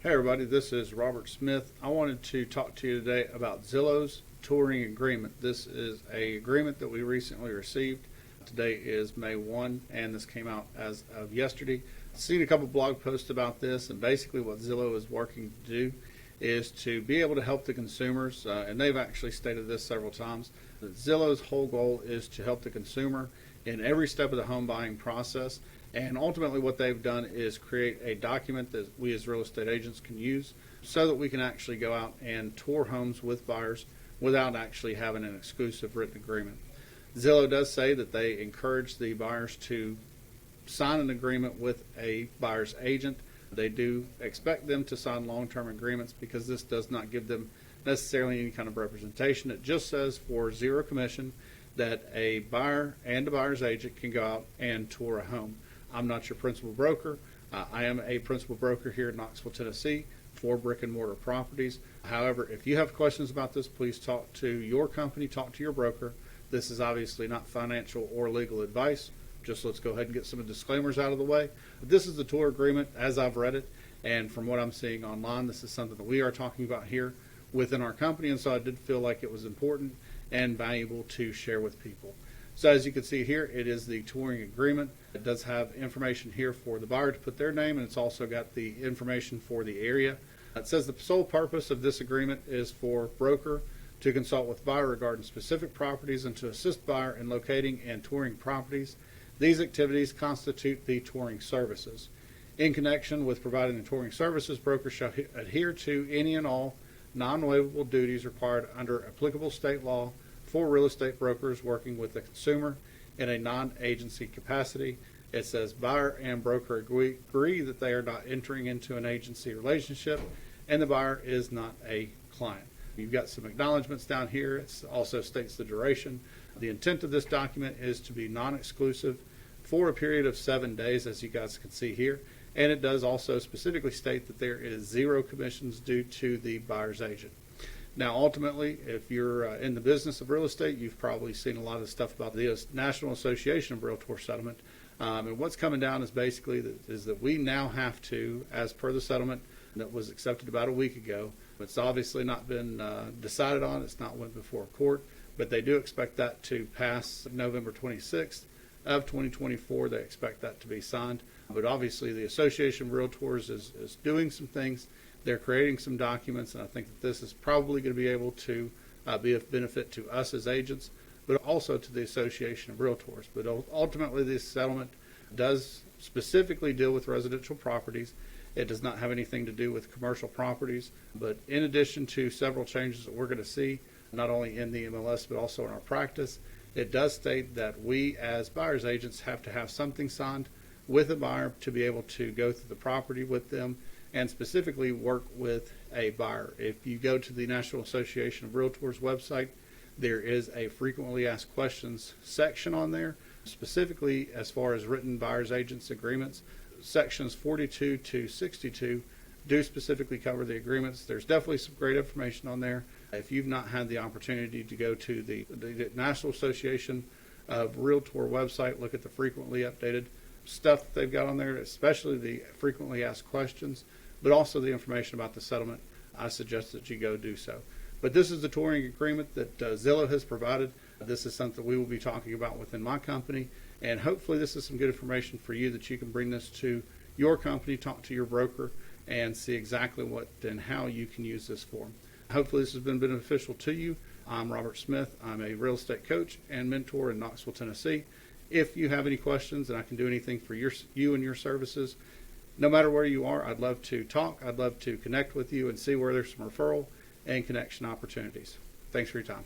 Hey everybody, this is Robert Smith. I wanted to talk to you today about Zillow's Touring Agreement. This is an agreement that we recently received. Today is May 1 and this came out as of yesterday. I've seen a couple blog posts about this, and basically what Zillow is working to do is to be able to help the consumers, and they've actually stated this several times, that Zillow's whole goal is to help the consumer in every step of the home buying process. And ultimately what they've done is create a document that we as real estate agents can use so that we can actually go out and tour homes with buyers without actually having an exclusive written agreement. Zillow does say that they encourage the buyers to sign an agreement with a buyer's agent. They do expect them to sign long-term agreements because this does not give them necessarily any kind of representation. It just says for zero commission that a buyer and a buyer's agent can go out and tour a home. I'm not your principal broker. I am a principal broker here in Knoxville, Tennessee for brick and mortar properties. However, if you have questions about this, please talk to your company, talk to your broker. This is obviously not financial or legal advice. Just let's go ahead and get some disclaimers out of the way. But this is the tour agreement as I've read it, and from what I'm seeing online, this is something that we are talking about here within our company, and so I did feel like it was important and valuable to share with people. So as you can see here, it is the touring agreement. It does have information here for the buyer to put their name, and it's also got the information for the area. It says the sole purpose of this agreement is for broker to consult with buyer regarding specific properties and to assist buyer in locating and touring properties. These activities constitute the touring services. In connection with providing the touring services, brokers shall adhere to any and all non-waivable duties required under applicable state law for real estate brokers working with the consumer in a non-agency capacity. It says buyer and broker agree that they are not entering into an agency relationship and the buyer is not a client. You've got some acknowledgments down here. It also states the duration. The intent of this document is to be non-exclusive for a period of 7 days, as you guys can see here. And it does also specifically state that there is zero commissions due to the buyer's agent. Now, ultimately, if you're in the business of real estate, you've probably seen a lot of stuff about the National Association of Realtor Settlement. And what's coming down is basically that we now have to, as per the settlement that was accepted about a week ago, it's obviously not been decided on, it's not went before court, but they do expect that to pass November 26th of 2024. They expect that to be signed. But obviously the Association of Realtors is doing some things. They're creating some documents, and I think that this is probably going to be able to be of benefit to us as agents, but also to the Association of Realtors. But ultimately, this settlement does specifically deal with residential properties. It does not have anything to do with commercial properties. But in addition to several changes that we're going to see, not only in the MLS, but also in our practice, it does state that we as buyer's agents have to have something signed with a buyer to be able to go through the property with them and specifically work with a buyer. If you go to the National Association of Realtors website, there is a frequently asked questions section on there, specifically as far as written buyer's agents agreements. Sections 42 to 62 do specifically cover the agreements. There's definitely some great information on there. If you've not had the opportunity to go to the National Association of Realtor website, look at the frequently updated stuff that they've got on there, especially the frequently asked questions, but also the information about the settlement, I suggest that you go do so. But this is the touring agreement that Zillow has provided. This is something we will be talking about within my company, and hopefully this is some good information for you that you can bring this to your company, talk to your broker, and see exactly what and how you can use this for. Hopefully this has been beneficial to you. I'm Robert Smith. I'm a real estate coach and mentor in Knoxville, Tennessee. If you have any questions and I can do anything for you and your services, no matter where you are, I'd love to talk. I'd love to connect with you and see where there's some referral and connection opportunities. Thanks for your time.